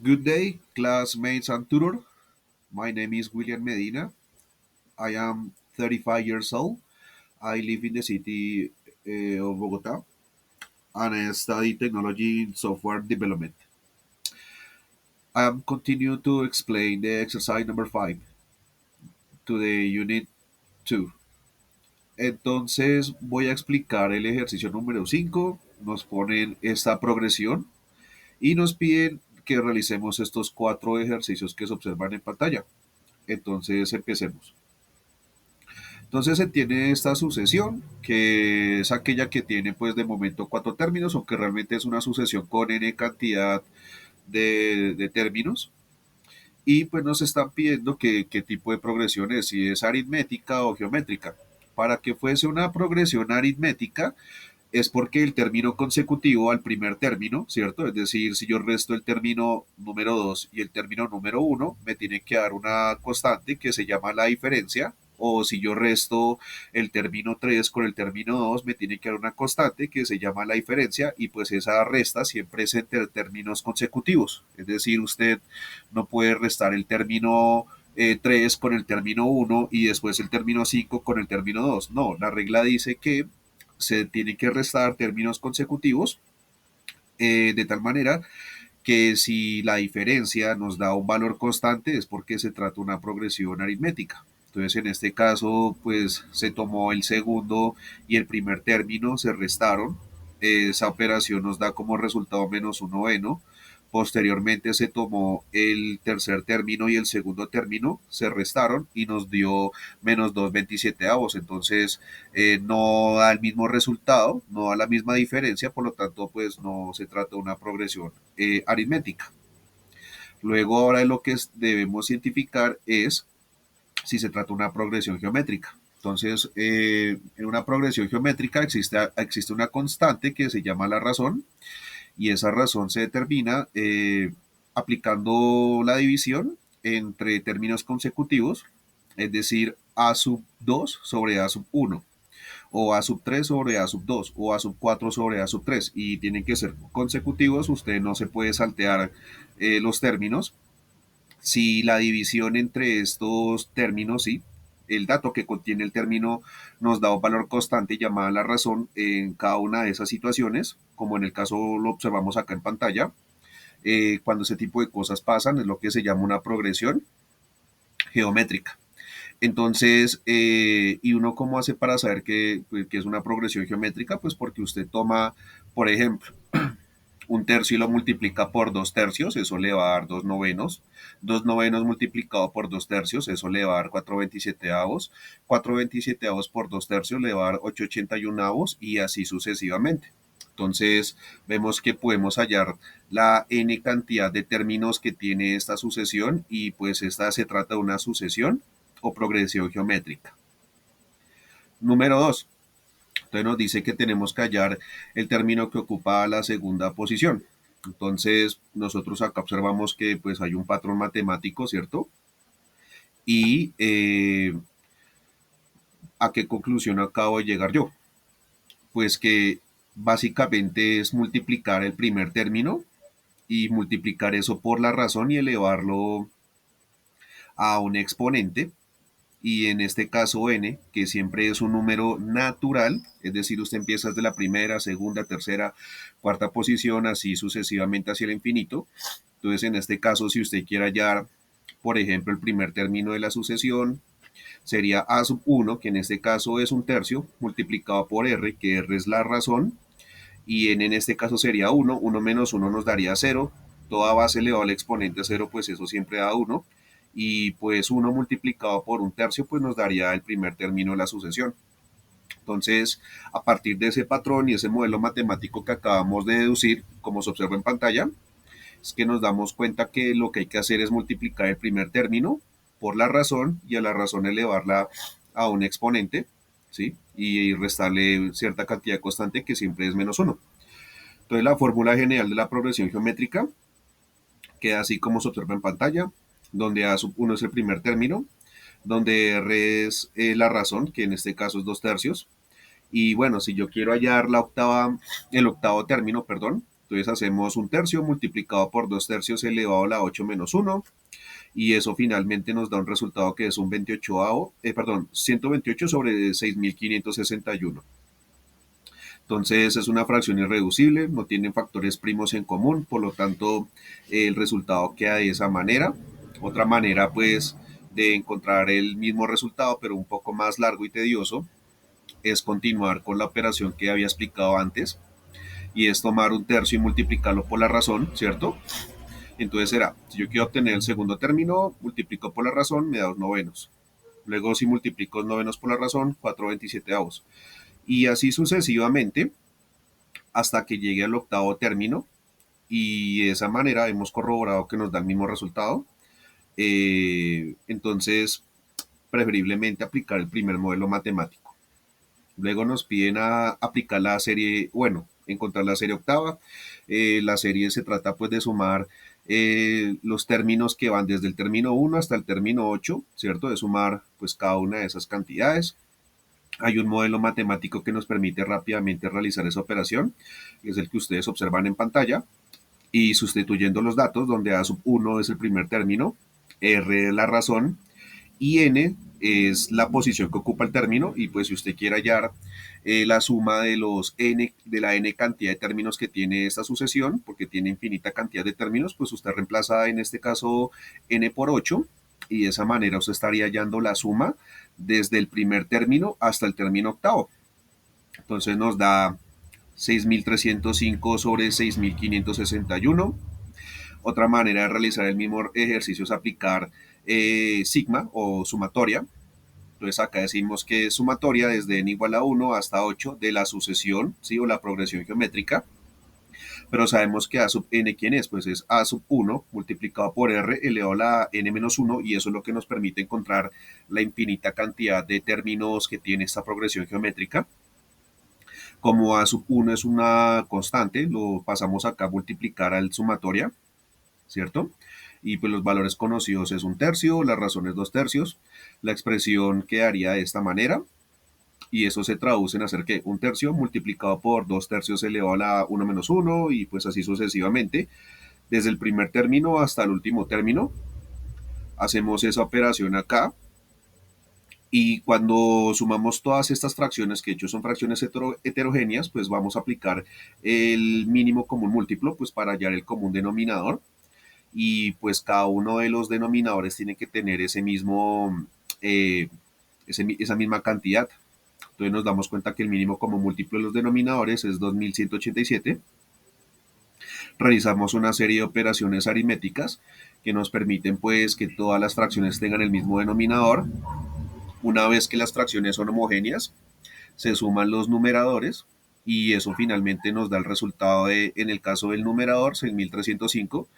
Good day, classmates and tutor. My name is William Medina. I am 35 years old. I live in the city of Bogota and I study technology in software development. I am continue to explain the exercise number 5 to the unit 2. Entonces voy a explicar el ejercicio número 5. Nos ponen esta progresión y nos piden que realicemos estos cuatro ejercicios que se observan en pantalla. Entonces empecemos. Entonces se tiene esta sucesión, que es aquella que tiene pues de momento cuatro términos, aunque realmente es una sucesión con n cantidad de términos. Y pues nos están pidiendo qué tipo de progresión es, si es aritmética o geométrica. Para que fuese una progresión aritmética es porque el término consecutivo al primer término, ¿cierto? Es decir, si yo resto el término número 2 y el término número uno, me tiene que dar una constante que se llama la diferencia. O si yo resto el término 3 con el término 2, me tiene que dar una constante que se llama la diferencia y pues esa resta siempre es entre términos consecutivos. Es decir, usted no puede restar el término 3 con el término uno y después el término 5 con el término 2. No, la regla dice que se tienen que restar términos consecutivos de tal manera que si la diferencia nos da un valor constante es porque se trata de una progresión aritmética. Entonces, en este caso, pues se tomó el segundo y el primer término, se restaron. Esa operación nos da como resultado menos un noveno. Posteriormente se tomó el tercer término y el segundo término, se restaron y nos dio menos 2,27avos. Entonces no da el mismo resultado, no da la misma diferencia, por lo tanto pues no se trata de una progresión aritmética. Luego ahora lo que debemos identificar es si se trata de una progresión geométrica. Entonces, en una progresión geométrica existe una constante que se llama la razón y esa razón se determina aplicando la división entre términos consecutivos, es decir, a sub 2 sobre a sub uno o a sub 3 sobre a sub 2 o a sub 4 sobre a sub 3 y tienen que ser consecutivos, usted no se puede saltear los términos. Si la división entre estos términos, sí, el dato que contiene el término nos da un valor constante llamada la razón en cada una de esas situaciones, como en el caso lo observamos acá en pantalla. Cuando ese tipo de cosas pasan es lo que se llama una progresión geométrica. Entonces, ¿y uno cómo hace para saber que es una progresión geométrica? Pues porque usted toma, por ejemplo, un tercio y lo multiplica por dos tercios, eso le va a dar dos novenos. Dos novenos multiplicado por dos tercios, eso le va a dar 4,27avos. 4,27avos por dos tercios le va a dar 8,81avos y así sucesivamente. Entonces, vemos que podemos hallar la n cantidad de términos que tiene esta sucesión y pues esta se trata de una sucesión o progresión geométrica. Número 2. Entonces nos dice que tenemos que hallar el término que ocupa la segunda posición. Entonces nosotros acá observamos que pues hay un patrón matemático, ¿cierto? Y ¿a qué conclusión acabo de llegar yo? Pues que básicamente es multiplicar el primer término y multiplicar eso por la razón y elevarlo a un exponente y en este caso n, que siempre es un número natural, es decir, usted empieza desde la primera, segunda, tercera, cuarta posición, así sucesivamente hacia el infinito. Entonces, en este caso, si usted quiere hallar, por ejemplo, el primer término de la sucesión, sería a sub 1, que en este caso es un tercio, multiplicado por r, que r es la razón, y en este caso sería 1, 1 menos 1 nos daría 0, toda base elevado al exponente 0, pues eso siempre da 1, y pues 1 multiplicado por un tercio, pues nos daría el primer término de la sucesión. Entonces, a partir de ese patrón y ese modelo matemático que acabamos de deducir, como se observa en pantalla, es que nos damos cuenta que lo que hay que hacer es multiplicar el primer término por la razón y a la razón elevarla a un exponente, ¿sí? Y restarle cierta cantidad constante que siempre es menos 1. Entonces la fórmula general de la progresión geométrica queda así como se observa en pantalla, donde A sub 1 es el primer término, donde R es la razón, que en este caso es 2 tercios. Y bueno, si yo quiero hallar el octavo término, perdón, Entonces hacemos un tercio multiplicado por 2 tercios elevado a la 8 menos uno, y eso finalmente nos da un resultado que es un 28, perdón, 128 sobre 6.561. Entonces es una fracción irreducible, no tienen factores primos en común, por lo tanto el resultado queda de esa manera. Otra manera pues de encontrar el mismo resultado pero un poco más largo y tedioso es continuar con la operación que había explicado antes, y es tomar un tercio y multiplicarlo por la razón, ¿cierto? Entonces será, si yo quiero obtener el segundo término, multiplico por la razón, me da 2 novenos. Luego si multiplico 2 novenos por la razón, 4/27. Y así sucesivamente hasta que llegue al octavo término, y de esa manera hemos corroborado que nos da el mismo resultado. Entonces, preferiblemente aplicar el primer modelo matemático. Luego nos piden aplicar la serie, bueno, encontrar la serie octava. La serie se trata pues de sumar los términos que van desde el término 1 hasta el término 8, ¿cierto? De sumar pues cada una de esas cantidades. Hay un modelo matemático que nos permite rápidamente realizar esa operación, que es el que ustedes observan en pantalla, y sustituyendo los datos, donde A sub 1 es el primer término, R es la razón y N es la posición que ocupa el término, y pues si usted quiere hallar la suma de los N, de la N cantidad de términos que tiene esta sucesión, porque tiene infinita cantidad de términos, pues usted reemplaza en este caso N por 8, y de esa manera usted estaría hallando la suma desde el primer término hasta el término octavo. Entonces nos da 6.305 sobre 6.561. Otra manera de realizar el mismo ejercicio es aplicar sigma o sumatoria. Entonces acá decimos que es sumatoria desde n igual a 1 hasta 8 de la sucesión, ¿sí? O la progresión geométrica. Pero sabemos que a sub n, ¿quién es? Pues es a sub 1 multiplicado por r elevado a la n menos 1, y eso es lo que nos permite encontrar la infinita cantidad de términos que tiene esta progresión geométrica. Como a sub 1 es una constante, lo pasamos acá a multiplicar al sumatoria, ¿cierto? Y pues los valores conocidos es un tercio, la razón es 2 tercios. La expresión quedaría de esta manera, y eso se traduce en hacer que un tercio multiplicado por 2 tercios elevado a la 1 menos 1, y pues así sucesivamente, desde el primer término hasta el último término. Hacemos esa operación acá, y cuando sumamos todas estas fracciones, que de hecho son fracciones heterogéneas, pues vamos a aplicar el mínimo común múltiplo pues para hallar el común denominador, y pues cada uno de los denominadores tiene que tener ese mismo, esa misma cantidad. Entonces nos damos cuenta que el mínimo común múltiplo de los denominadores es 2187. Realizamos una serie de operaciones aritméticas que nos permiten pues que todas las fracciones tengan el mismo denominador. Una vez que las fracciones son homogéneas, se suman los numeradores, y eso finalmente nos da el resultado de, en el caso del numerador, 6.305,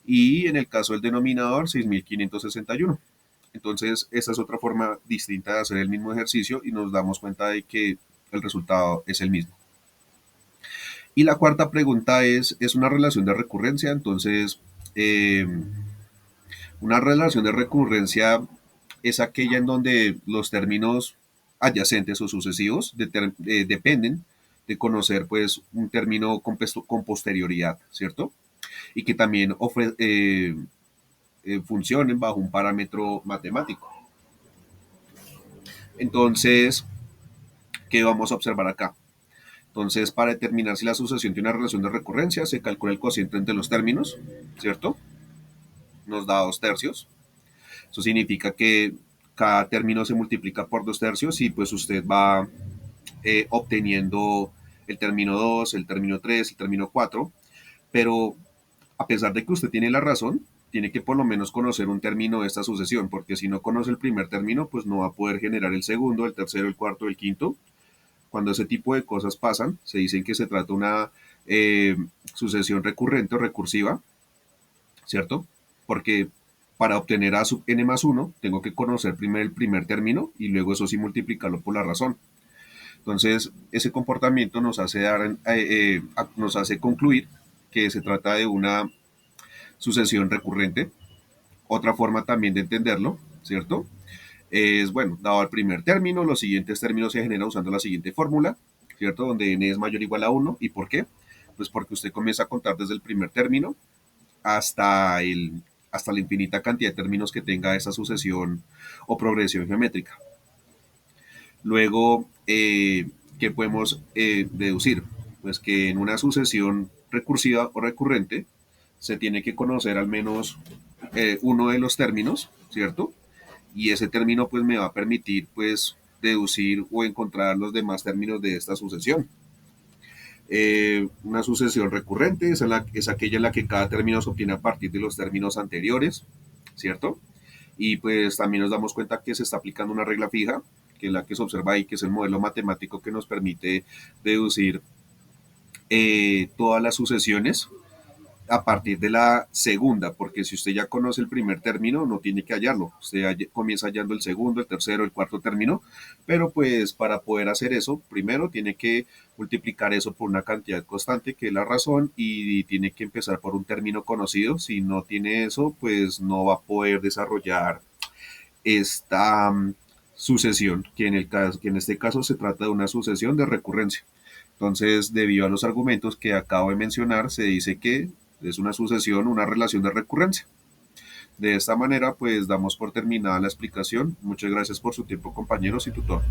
y en el caso del denominador, 6.561. Entonces, esta es otra forma distinta de hacer el mismo ejercicio, y nos damos cuenta de que el resultado es el mismo. Y la cuarta pregunta es una relación de recurrencia. Entonces, una relación de recurrencia es aquella en donde los términos adyacentes o sucesivos dependen de conocer pues un término con posterioridad, ¿cierto? Y que también funcionen bajo un parámetro matemático. Entonces, ¿qué vamos a observar acá? Entonces, para determinar si la sucesión tiene una relación de recurrencia, se calcula el cociente entre los términos, ¿cierto? Nos da 2 tercios. Eso significa que cada término se multiplica por 2 tercios, y pues usted va obteniendo el término 2, el término 3, el término 4, pero a pesar de que usted tiene la razón, tiene que por lo menos conocer un término de esta sucesión, porque si no conoce el primer término, pues no va a poder generar el segundo, el tercero, el cuarto, el quinto. Cuando ese tipo de cosas pasan, se dicen que se trata de una sucesión recurrente o recursiva, ¿cierto? Porque para obtener a sub n más 1, tengo que conocer primero el primer término, y luego eso sí multiplicarlo por la razón. Entonces, ese comportamiento nos hace concluir que se trata de una sucesión recurrente. Otra forma también de entenderlo, ¿cierto? Es, bueno, dado el primer término, los siguientes términos se generan usando la siguiente fórmula, ¿cierto? Donde n es mayor o igual a 1. ¿Y por qué? Pues porque usted comienza a contar desde el primer término hasta hasta la infinita cantidad de términos que tenga esa sucesión o progresión geométrica. Luego, ¿qué podemos deducir? Pues que en una sucesión recursiva o recurrente se tiene que conocer al menos uno de los términos, ¿cierto? Y ese término pues me va a permitir pues deducir o encontrar los demás términos de esta sucesión. Una sucesión recurrente es aquella en la que cada término se obtiene a partir de los términos anteriores, ¿cierto? Y pues también nos damos cuenta que se está aplicando una regla fija, que es la que se observa ahí, que es el modelo matemático que nos permite deducir todas las sucesiones a partir de la segunda, porque si usted ya conoce el primer término, no tiene que hallarlo. Usted comienza hallando el segundo, el tercero, el cuarto término, pero pues para poder hacer eso, primero tiene que multiplicar eso por una cantidad constante, que es la razón, y tiene que empezar por un término conocido. Si no tiene eso, pues no va a poder desarrollar esta sucesión, que en este caso se trata de una sucesión de recurrencia. Entonces, debido a los argumentos que acabo de mencionar, se dice que es una sucesión, una relación de recurrencia. De esta manera, pues damos por terminada la explicación. Muchas gracias por su tiempo, compañeros y tutor.